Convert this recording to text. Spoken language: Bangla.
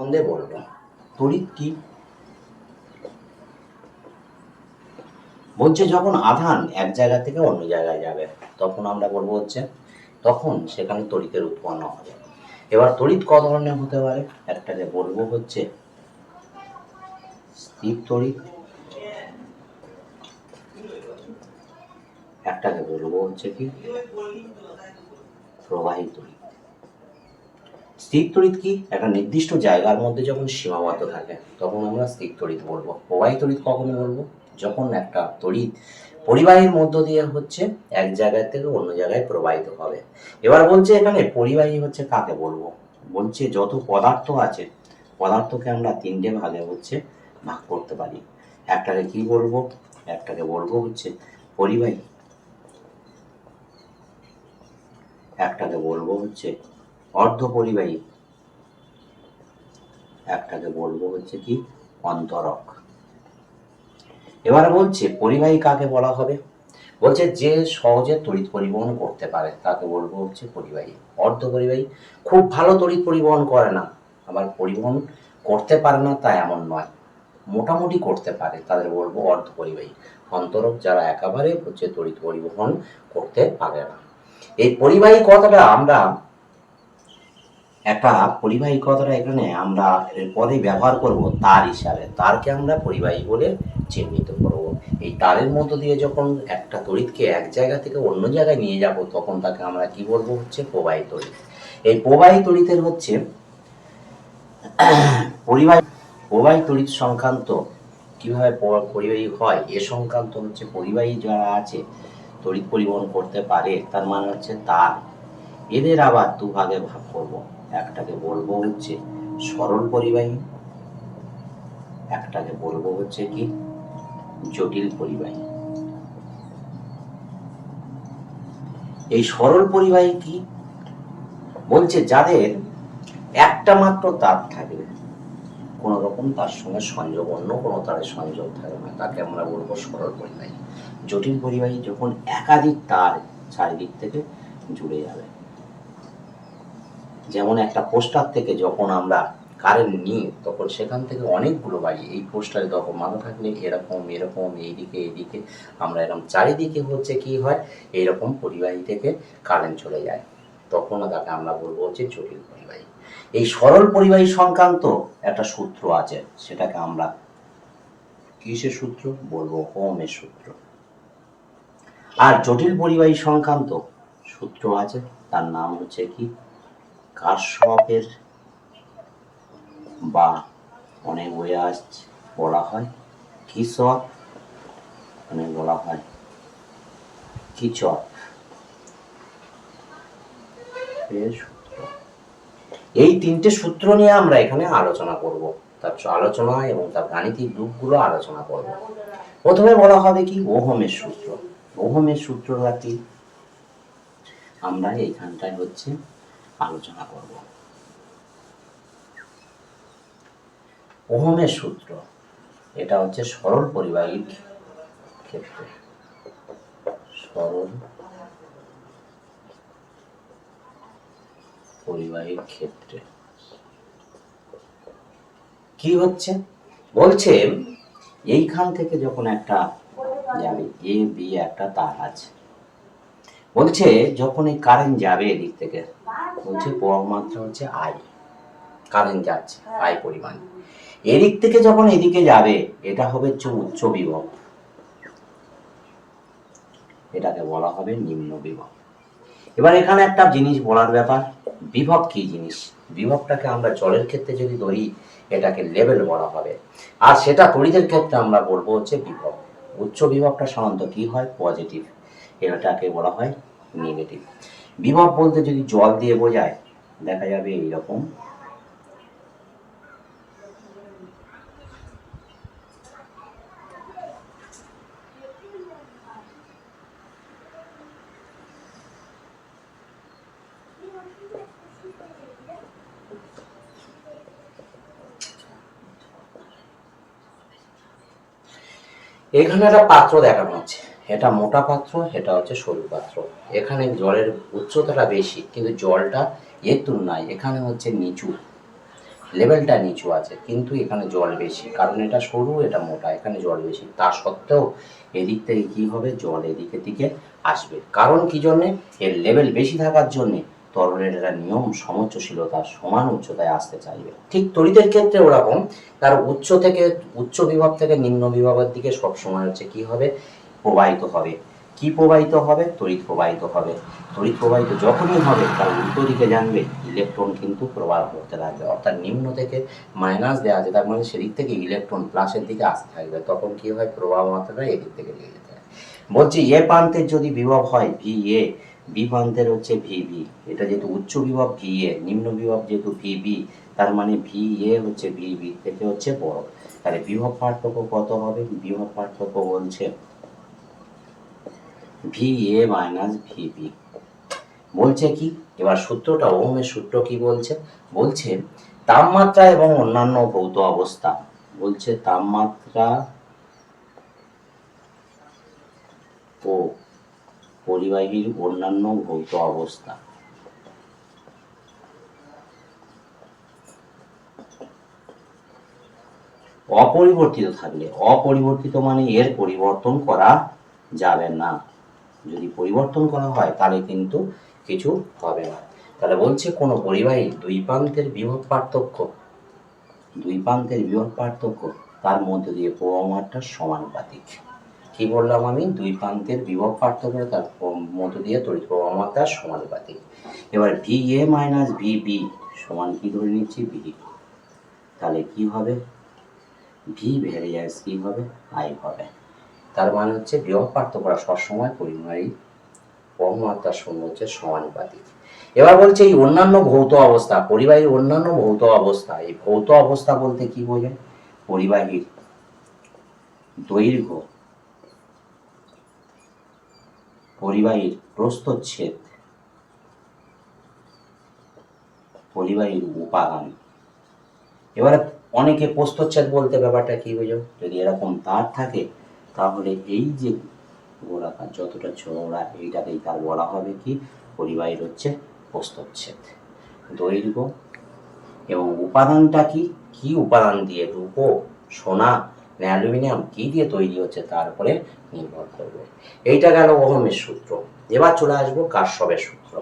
সম্বন্ধে বলবো। তড়িৎ কি? বলছে যখন আধান এক জায়গা থেকে অন্য জায়গায় যাবে তখন আমরা বলবো তখন সেখানে তড়িতের উৎপন্ন হবে। এবার তড়িৎ ক ধরনের হতে পারে? একটাকে বলবো স্থির তড়িৎ, একটাকে বলবো কি প্রবাহী তড়িৎ। স্থির তড়িৎ কি? একটা নির্দিষ্ট জায়গার মধ্যে যখন সীমাবদ্ধ থাকে তখন আমরা স্থির তড়িৎ বলবো। প্রবাহী তড়িৎ কখন বলবো? যখন একটা তড়িৎ পরিবাহীর মধ্য দিয়ে এক জায়গা থেকে অন্য জায়গায় প্রবাহিত হবে। এবার বলছে এখানে পরিবাহী কাকে বলবো? বলছে যত পদার্থ আছে পদার্থকে আমরা তিনটে ভাগে ভাগ করতে পারি। একটাকে কি বলবো? একটাকে বলবো পরিবাহী, একটাকে বলবো অর্ধ পরিবাহী, একটাকে বলবো কি অন্তরক। এবার বলছে পরিবাহী কাকে বলা হবে? বলছে যে সহজে তড়িৎ পরিবহন করতে পারে তাকে বলবো পরিবাহী। অর্ধ পরিবাহী খুব ভালো তড়িৎ পরিবহন করে না, আবার পরিবহন করতে পারে না তা এমন নয়, মোটামুটি করতে পারে, তাদের বলবো অর্ধ পরিবাহী। অন্তরক যারা একেবারে তড়িৎ পরিবহন করতে পারে না। এই পরিবাহী কথাটা আমরা এখানে আমরা এরপরে ব্যবহার করব তার হিসাবে। তারকে আমরা পরিবাহী বলে চিহ্নিত করব। এই তারের মধ্য দিয়ে যখন একটা তড়িৎকে এক জায়গা থেকে অন্য জায়গায় নিয়ে যাব তখন তাকে আমরা কি বলবো? প্রবাহী তড়িৎ। এই প্রবাহী তড়িতের প্রবাহী তড়িৎ সংক্রান্ত কিভাবে পরিবাহী হয় এ সংক্রান্ত পরিবাহী যারা আছে তড়িৎ পরিবহন করতে পারে তার মানে তার। এদের আবার দুভাগে ভাগ করব। একটাকে বলবো সরল পরিবাহী, একটাকে বলবো কি জটিল পরিবাহী। এই সরল পরিবাহী কি? বলছে যাদের একটা মাত্র তার থাকবে, কোন রকম তার সঙ্গে সংযোগ, অন্য কোনো তারের সংযোগ থাকবে না, তাকে আমরা বলবো সরল পরিবাহী। জটিল পরিবাহী যখন একাধিক তার চারিদিক থেকে জুড়ে যাবে। যেমন একটা পোস্টার থেকে যখন আমরা কারেন্ট নিই তখন সেখান থেকে অনেকগুলো বাড়ি, এই পোস্টারে তখন মাথা থাকলে এরকম এরকম এইদিকে এইদিকে আমরা এরকম চারিদিকে কি হয় এইরকম পরিবাহী থেকে কারেন্ট চলে যায়, তখন তাকে আমরা বলবো জটিল পরিবাহী। এই সরল পরিবাহী সংক্রান্ত একটা সূত্র আছে, সেটাকে আমরা কিসের সূত্র বলবো? ওহমের সূত্র। আর জটিল পরিবাহী সংক্রান্ত সূত্র আছে, তার নাম কি কারশফের, বা অনেক বই বলা হয় কিরশফ, অনেক বলা হয় কিরশফ এর সূত্র। এই তিনটে সূত্র নিয়ে আমরা এখানে আলোচনা করব, তার আলোচনা এবং তার গাণিতিক রূপগুলো আলোচনা করব। প্রথমে বলা হবে কি ওহমের সূত্র। ওহমের সূত্রটা কি আমরা এইখানটায় আলোচনা করব। ওহমের সূত্র এটা সরল পরিবাহীর ক্ষেত্রে, সরল পরিবাহীর ক্ষেত্রে কি বলছে এইখান থেকে যখন একটা যাবে এ বি একটা তার আছে, বলছে যখন এই কারেন্ট যাবে এদিক থেকে প্রবাহ মাত্রা আই, কারেন্ট যাচ্ছে আই পরিমাণ, এদিক থেকে যখন এদিকে যাবে এটা হবে উচ্চ বিভব, এটাকে বলা হবে নিম্ন বিভব। এবার এখানে একটা জিনিস বলার ব্যাপার, বিভব কি জিনিস? বিভবটাকে আমরা জলের ক্ষেত্রে যদি ধরি এটাকে লেভেল বলা হবে, আর সেটা তড়িতের ক্ষেত্রে আমরা বলবো বিভব। উচ্চ বিভবটা সাধারণত কি হয়? পজিটিভ, এটাকে বলা হয় নেগেটিভ। বিভব বলতে যদি জল দিয়ে বোঝায় দেখা যাবে এইরকম, এখানে একটা পাত্র দেখানো হচ্ছে, এটা মোটা পাত্র, এটা সরু পাত্র। এখানে জলের উচ্চতাটা বেশি কিন্তু জলটা এর তুলনায় এখানে নিচু, লেভেলটা নিচু আছে, কিন্তু এখানে জল বেশি, কারণ এটা সরু এটা মোটা, এখানে জল বেশি, তা সত্ত্বেও এদিক থেকে কি হবে, জল এদিকে দিকে আসবে। কারণ কি জন্যে, এর লেভেল বেশি থাকার জন্যে তরলের একটা নিয়ম সমুচ্চশীলতা সমান উচ্চতায় আসতে চাইবে। ঠিক তড়িতের ক্ষেত্রে ওরকম, তার উচ্চ বিভব থেকে নিম্ন বিভবের দিকে সবসময় হচ্ছে কি হবে, প্রবাহিত হবে। কি প্রবাহিত হবে, তড়িৎ প্রবাহিত হবে। তড়িৎ প্রবাহিত যখনই হবে তার উল্টো দিকে জানবে ইলেকট্রন কিন্তু প্রবাহ করতে লাগবে, অর্থাৎ নিম্ন থেকে মাইনাস দেওয়া আছে, তার মানে সেদিক থেকে ইলেকট্রন প্লাসের দিকে আসতে থাকবে, তখন কি হয়, প্রবাহ মাত্রাটা এদিক থেকে নিয়ে যেতে হয়। বলছি এ প্রান্তের যদি বিভব হয় ভি এ, বি প্রান্তের হচ্ছে ভি বি, এটা যেহেতু উচ্চ বিভব ভি এ, নিম্ন বিভব যেহেতু ভি বি, তার মানে ভি এ হচ্ছে ভি বি থেকে হচ্ছে বড়, তাহলে বিভব পার্থক্য কত হবে, বিভব পার্থক্য বলছে V A minus V B. বলছে কি, এবার সূত্রটা, ওহমের সূত্র কি বলছে, বলছে তাপমাত্রা এবং অন্যান্য ভৌত অবস্থা, বলছে তাপমাত্রা ও পরিবাহীর অন্যান্য ভৌত অবস্থা অপরিবর্তিত থাকলে, অপরিবর্তিত মানে এর পরিবর্তন করা যাবে না, যদি পরিবর্তন করা হয় তাহলে কিন্তু কিছু হবে না। তাহলে বলছে কোনো পরিবাহী দুই প্রান্তের বিভব পার্থক্য তার মধ্যে দিয়ে প্রবাহমাত্রা সমানুপাতিক। কি বললাম আমি, দুই প্রান্তের বিভব পার্থক্য তার মধ্য দিয়ে তড়িৎ প্রবাহ মাত্রা সমানুপাতিক। এবার V A minus V B সমান কি ধরে নিচ্ছি, ভি, তাহলে কি হবে, ভি ভ্যারিয়েন্স কি হবে, আই হবে। তার মানে হচ্ছে বিভব পার্থক্যটা সবসময় পরিবাহী প্রবাহমাত্রার সঙ্গে হচ্ছে সমানুপাতিক। এবার বলছে এই অন্যান্য ভৌত অবস্থা, পরিবাহীর অন্যান্য ভৌত অবস্থা, এই ভৌত অবস্থা বলতে কি বোঝায়, পরিবাহীর দৈর্ঘ্য, পরিবাহীর প্রস্থচ্ছেদ, পরিবাহীর উপাদান। এবারে অনেকে প্রস্থচ্ছেদ বলতে ব্যাপারটা কি বোঝো, যদি এরকম তার থাকে তাহলে এই যে গোলাকার যতটা চওড়া এইটাকেই তার বলা হবে কি, পরিবাহীর হচ্ছে প্রস্থচ্ছেদ। দৈর্ঘ্য এবং উপাদানটা কি, কি উপাদান দিয়ে, রূপো, সোনা, অ্যালুমিনিয়াম কি দিয়ে তৈরি হচ্ছে তার উপরে নির্ভর করবে। এইটা গেল ওহমের সূত্র। এবার চলে আসবো কারশফের সূত্র।